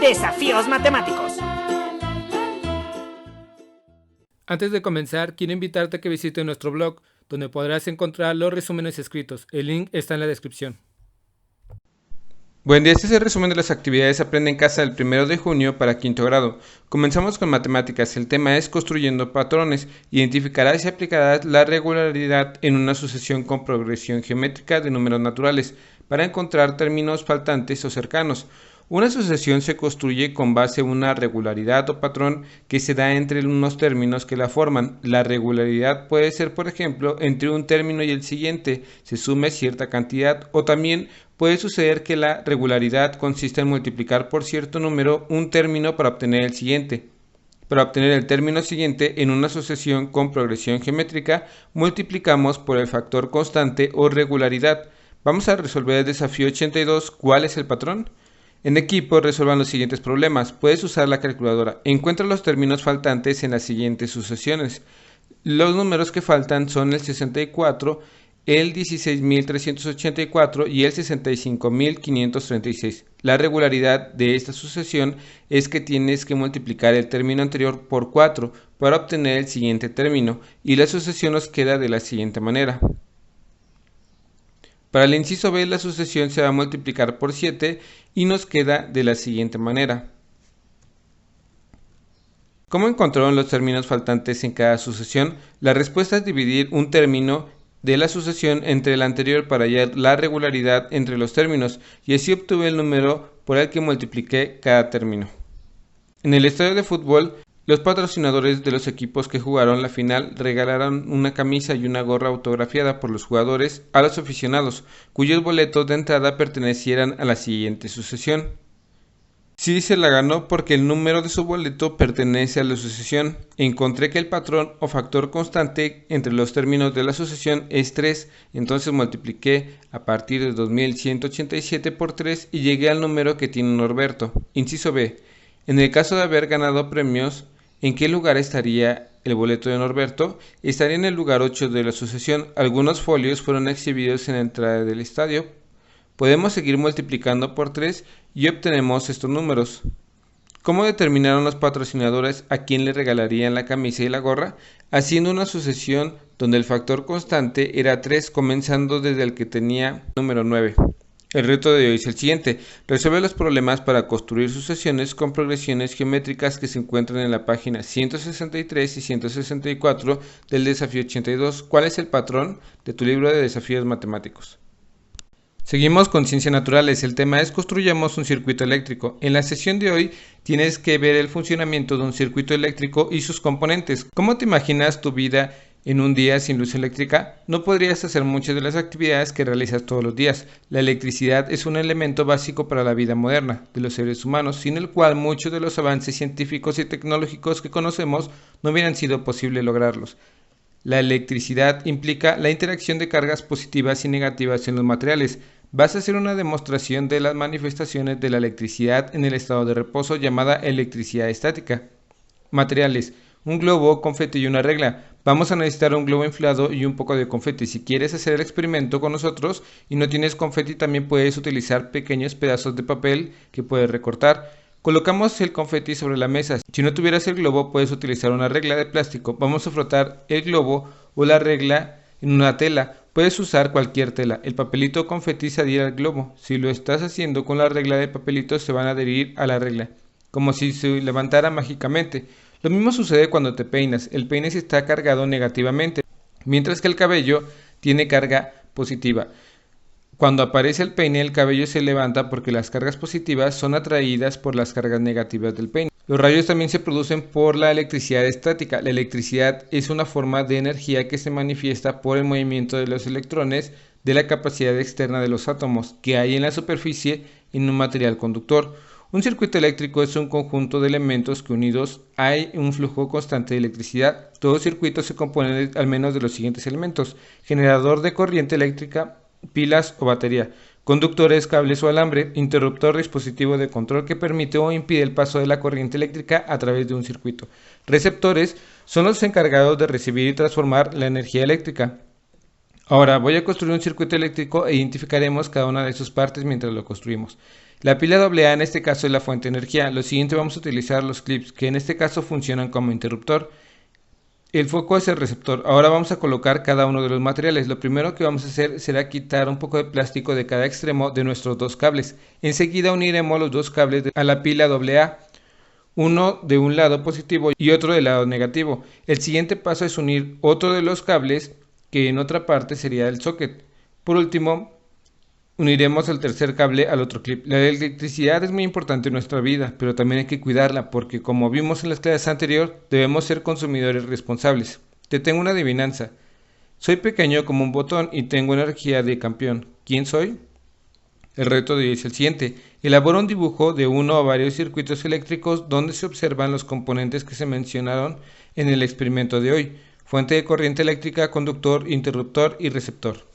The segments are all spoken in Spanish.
Desafíos matemáticos. Antes de comenzar, quiero invitarte a que visites nuestro blog, donde podrás encontrar los resúmenes escritos. El link está en la descripción. Buen día, este es el resumen de las actividades Aprende en Casa del 1 de junio para quinto grado. Comenzamos con matemáticas. El tema es construyendo patrones. Identificarás y aplicarás la regularidad en una sucesión con progresión geométrica de números naturales para encontrar términos faltantes o cercanos. Una sucesión se construye con base en una regularidad o patrón que se da entre unos términos que la forman. La regularidad puede ser, por ejemplo, entre un término y el siguiente se sume cierta cantidad, o también puede suceder que la regularidad consiste en multiplicar por cierto número un término para obtener el siguiente. Para obtener el término siguiente en una sucesión con progresión geométrica, multiplicamos por el factor constante o regularidad. Vamos a resolver el desafío 82. ¿Cuál es el patrón? En equipo resuelvan los siguientes problemas. Puedes usar la calculadora. Encuentra los términos faltantes en las siguientes sucesiones. Los números que faltan son el 64, el 16.384 y el 65.536. La regularidad de esta sucesión es que tienes que multiplicar el término anterior por 4 para obtener el siguiente término, y la sucesión nos queda de la siguiente manera. Para el inciso B, la sucesión se va a multiplicar por 7 y nos queda de la siguiente manera. ¿Cómo encontraron los términos faltantes en cada sucesión? La respuesta es dividir un término de la sucesión entre el anterior para hallar la regularidad entre los términos, y así obtuve el número por el que multipliqué cada término. En el estadio de fútbol, los patrocinadores de los equipos que jugaron la final regalaron una camisa y una gorra autografiada por los jugadores a los aficionados, cuyos boletos de entrada pertenecieran a la siguiente sucesión. Sí se la ganó porque el número de su boleto pertenece a la sucesión. Encontré que el patrón o factor constante entre los términos de la sucesión es 3, entonces multipliqué a partir de 2187 por 3 y llegué al número que tiene Norberto. Inciso B. En el caso de haber ganado premios, ¿en qué lugar estaría el boleto de Norberto? Estaría en el lugar 8 de la sucesión. Algunos folios fueron exhibidos en la entrada del estadio. Podemos seguir multiplicando por 3 y obtenemos estos números. ¿Cómo determinaron los patrocinadores a quién le regalarían la camisa y la gorra? Haciendo una sucesión donde el factor constante era 3, comenzando desde el que tenía número 9. El reto de hoy es el siguiente. Resuelve los problemas para construir sucesiones con progresiones geométricas que se encuentran en la página 163 y 164 del desafío 82. ¿Cuál es el patrón de tu libro de desafíos matemáticos? Seguimos con ciencias naturales. El tema es construyamos un circuito eléctrico. En la sesión de hoy tienes que ver el funcionamiento de un circuito eléctrico y sus componentes. ¿Cómo te imaginas tu vida en un día sin luz eléctrica? No podrías hacer muchas de las actividades que realizas todos los días. La electricidad es un elemento básico para la vida moderna de los seres humanos, sin el cual muchos de los avances científicos y tecnológicos que conocemos no hubieran sido posible lograrlos. La electricidad implica la interacción de cargas positivas y negativas en los materiales. Vas a hacer una demostración de las manifestaciones de la electricidad en el estado de reposo llamada electricidad estática. Materiales: un globo, confeti y una regla. Vamos a necesitar un globo inflado y un poco de confeti. Si quieres hacer el experimento con nosotros y no tienes confeti, también puedes utilizar pequeños pedazos de papel que puedes recortar. Colocamos el confeti sobre la mesa. Si no tuvieras el globo, puedes utilizar una regla de plástico. Vamos a frotar el globo o la regla en una tela. Puedes usar cualquier tela. El papelito o confeti se adhiere al globo. Si lo estás haciendo con la regla de papelito, se van a adherir a la regla, como si se levantara mágicamente. Lo mismo sucede cuando te peinas. El peine está cargado negativamente, mientras que el cabello tiene carga positiva. Cuando aparece el peine, el cabello se levanta porque las cargas positivas son atraídas por las cargas negativas del peine. Los rayos también se producen por la electricidad estática. La electricidad es una forma de energía que se manifiesta por el movimiento de los electrones de la capacidad externa de los átomos que hay en la superficie en un material conductor. Un circuito eléctrico es un conjunto de elementos que unidos hay un flujo constante de electricidad. Todo circuito se compone al menos de los siguientes elementos: generador de corriente eléctrica, pilas o batería, conductores, cables o alambre, interruptor, dispositivo de control que permite o impide el paso de la corriente eléctrica a través de un circuito. Receptores son los encargados de recibir y transformar la energía eléctrica. Ahora voy a construir un circuito eléctrico e identificaremos cada una de sus partes mientras lo construimos. La pila AA en este caso es la fuente de energía. Lo siguiente, vamos a utilizar los clips, que en este caso funcionan como interruptor. El foco es el receptor. Ahora vamos a colocar cada uno de los materiales. Lo primero que vamos a hacer será quitar un poco de plástico de cada extremo de nuestros dos cables. Enseguida uniremos los dos cables a la pila AA, uno de un lado positivo y otro del lado negativo. El siguiente paso es unir otro de los cables, que en otra parte sería el socket. Por último, uniremos el tercer cable al otro clip. La electricidad es muy importante en nuestra vida, pero también hay que cuidarla porque, como vimos en las clases anteriores, debemos ser consumidores responsables. Te tengo una adivinanza. Soy pequeño como un botón y tengo energía de campeón. ¿Quién soy? El reto de hoy es el siguiente. Elabora un dibujo de uno o varios circuitos eléctricos donde se observan los componentes que se mencionaron en el experimento de hoy: fuente de corriente eléctrica, conductor, interruptor y receptor.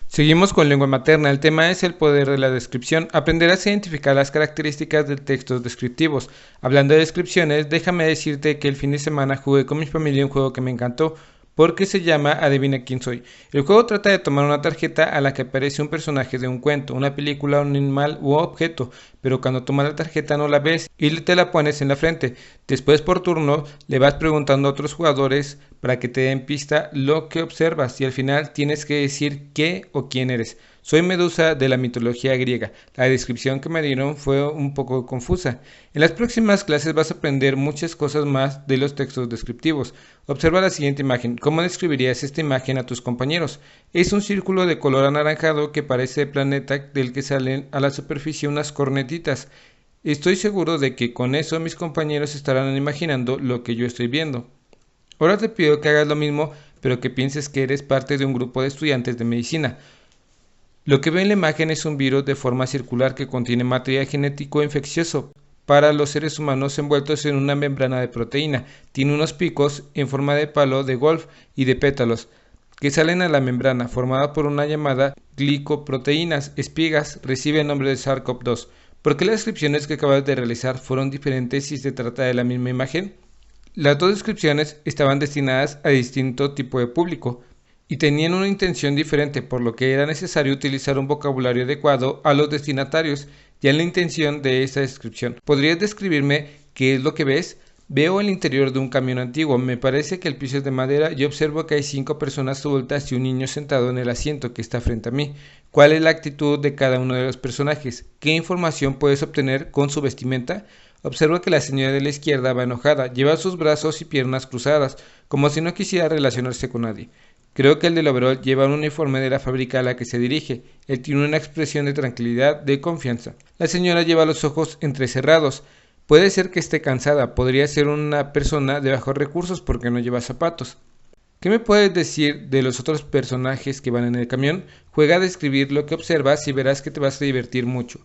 Seguimos con lengua materna. El tema es el poder de la descripción. Aprenderás a identificar las características de textos descriptivos. Hablando de descripciones, déjame decirte que el fin de semana jugué con mi familia un juego que me encantó, porque se llama Adivina quién soy. El juego trata de tomar una tarjeta a la que aparece un personaje de un cuento, una película, un animal u objeto, pero cuando tomas la tarjeta no la ves y te la pones en la frente. Después, por turno, le vas preguntando a otros jugadores para que te den pista lo que observas y al final tienes que decir qué o quién eres. Soy Medusa de la mitología griega. La descripción que me dieron fue un poco confusa. En las próximas clases vas a aprender muchas cosas más de los textos descriptivos. Observa la siguiente imagen. ¿Cómo describirías esta imagen a tus compañeros? Es un círculo de color anaranjado que parece el planeta del que salen a la superficie unas cornetitas. Estoy seguro de que con eso mis compañeros estarán imaginando lo que yo estoy viendo. Ahora te pido que hagas lo mismo, pero que pienses que eres parte de un grupo de estudiantes de medicina. Lo que ve en la imagen es un virus de forma circular que contiene material genético infeccioso para los seres humanos envueltos en una membrana de proteína. Tiene unos picos en forma de palo de golf y de pétalos que salen a la membrana, formada por una llamada glicoproteínas. Espigas recibe el nombre de SARS-CoV-2. ¿Por qué las descripciones que acabas de realizar fueron diferentes si se trata de la misma imagen? Las dos descripciones estaban destinadas a distinto tipo de público y tenían una intención diferente, por lo que era necesario utilizar un vocabulario adecuado a los destinatarios y a la intención de esta descripción. ¿Podrías describirme qué es lo que ves? Veo el interior de un camión antiguo. Me parece que el piso es de madera y observo que hay 5 personas adultas y un niño sentado en el asiento que está frente a mí. ¿Cuál es la actitud de cada uno de los personajes? ¿Qué información puedes obtener con su vestimenta? Observo que la señora de la izquierda va enojada, lleva sus brazos y piernas cruzadas, como si no quisiera relacionarse con nadie. Creo que el del overol lleva un uniforme de la fábrica a la que se dirige. Él tiene una expresión de tranquilidad, de confianza. La señora lleva los ojos entrecerrados. Puede ser que esté cansada, podría ser una persona de bajos recursos porque no lleva zapatos. ¿Qué me puedes decir de los otros personajes que van en el camión? Juega a describir lo que observas y verás que te vas a divertir mucho.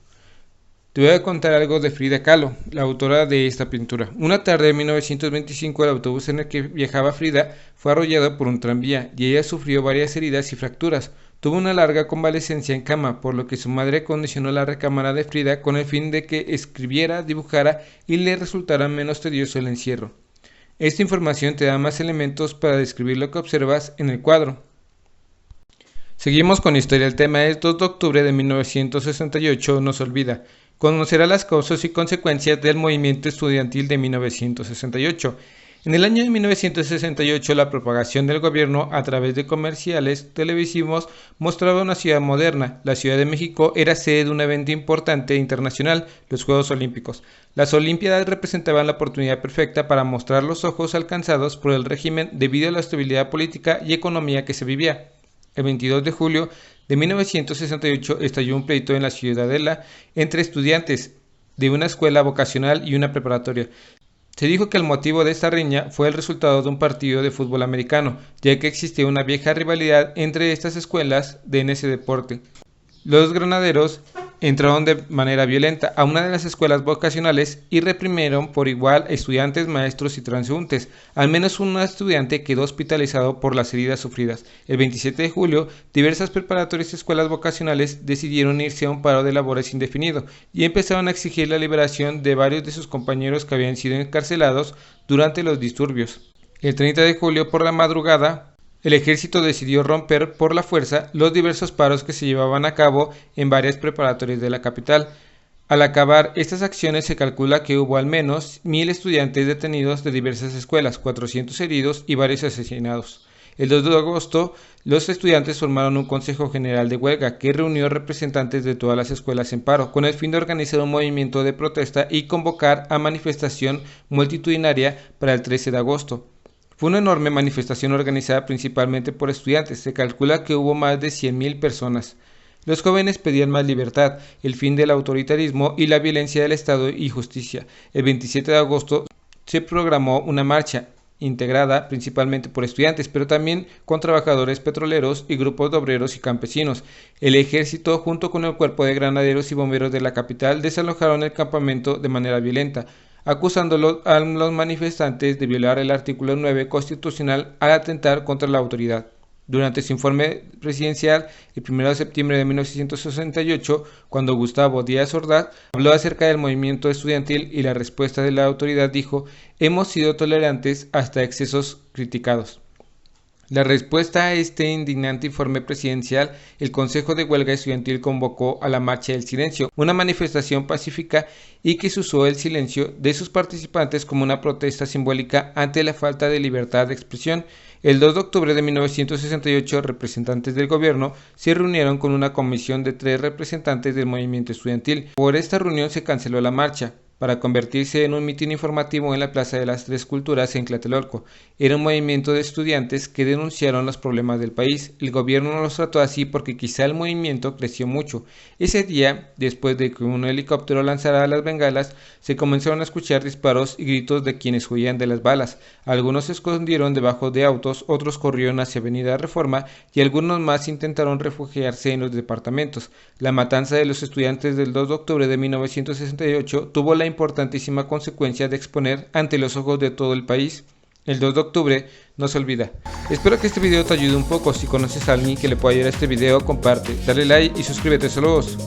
Te voy a contar algo de Frida Kahlo, la autora de esta pintura. Una tarde de 1925, el autobús en el que viajaba Frida fue arrollado por un tranvía y ella sufrió varias heridas y fracturas. Tuvo una larga convalecencia en cama, por lo que su madre acondicionó la recámara de Frida con el fin de que escribiera, dibujara y le resultara menos tedioso el encierro. Esta información te da más elementos para describir lo que observas en el cuadro. Seguimos con la historia. El tema es 2 de octubre de 1968, no se olvida. Conocerá las causas y consecuencias del movimiento estudiantil de 1968. En el año de 1968, la propagación del gobierno a través de comerciales televisivos mostraba una ciudad moderna. La Ciudad de México era sede de un evento importante internacional, los Juegos Olímpicos. Las Olimpiadas representaban la oportunidad perfecta para mostrar los ojos alcanzados por el régimen debido a la estabilidad política y económica que se vivía. El 22 de julio de 1968 estalló un pleito en la Ciudadela entre estudiantes de una escuela vocacional y una preparatoria. Se dijo que el motivo de esta riña fue el resultado de un partido de fútbol americano, ya que existía una vieja rivalidad entre estas escuelas en ese deporte. Los granaderos entraron de manera violenta a una de las escuelas vocacionales y reprimieron por igual a estudiantes, maestros y transeúntes. Al menos un estudiante quedó hospitalizado por las heridas sufridas. El 27 de julio, diversas preparatorias y escuelas vocacionales decidieron irse a un paro de labores indefinido y empezaron a exigir la liberación de varios de sus compañeros que habían sido encarcelados durante los disturbios. El 30 de julio por la madrugada, el ejército decidió romper por la fuerza los diversos paros que se llevaban a cabo en varias preparatorias de la capital. Al acabar estas acciones se calcula que hubo al menos 1000 estudiantes detenidos de diversas escuelas, 400 heridos y varios asesinados. El 2 de agosto, los estudiantes formaron un Consejo General de Huelga que reunió representantes de todas las escuelas en paro, con el fin de organizar un movimiento de protesta y convocar a manifestación multitudinaria para el 13 de agosto. Fue una enorme manifestación organizada principalmente por estudiantes, se calcula que hubo más de 100.000 personas. Los jóvenes pedían más libertad, el fin del autoritarismo y la violencia del Estado y justicia. El 27 de agosto se programó una marcha, integrada principalmente por estudiantes, pero también con trabajadores petroleros y grupos de obreros y campesinos. El ejército, junto con el cuerpo de granaderos y bomberos de la capital, desalojaron el campamento de manera violenta, acusándolo a los manifestantes de violar el artículo 9 constitucional al atentar contra la autoridad. Durante su informe presidencial, el 1 de septiembre de 1968, cuando Gustavo Díaz Ordaz habló acerca del movimiento estudiantil y la respuesta de la autoridad dijo: «Hemos sido tolerantes hasta excesos criticados». La respuesta a este indignante informe presidencial, el Consejo de Huelga Estudiantil convocó a la Marcha del Silencio, una manifestación pacífica y que se usó el silencio de sus participantes como una protesta simbólica ante la falta de libertad de expresión. El 2 de octubre de 1968, representantes del gobierno se reunieron con una comisión de 3 representantes del movimiento estudiantil. Por esta reunión se canceló la marcha, para convertirse en un mitin informativo en la Plaza de las Tres Culturas en Tlatelolco. Era un movimiento de estudiantes que denunciaron los problemas del país. El gobierno no los trató así porque quizá el movimiento creció mucho. Ese día, después de que un helicóptero lanzara las bengalas, se comenzaron a escuchar disparos y gritos de quienes huían de las balas. Algunos se escondieron debajo de autos, otros corrieron hacia Avenida Reforma y algunos más intentaron refugiarse en los departamentos. La matanza de los estudiantes del 2 de octubre de 1968 tuvo la importantísima consecuencia de exponer ante los ojos de todo el país. El 2 de octubre no se olvida. Espero que este video te ayude un poco. Si conoces a alguien que le pueda ayudar a este video, comparte, dale like y suscríbete. Saludos.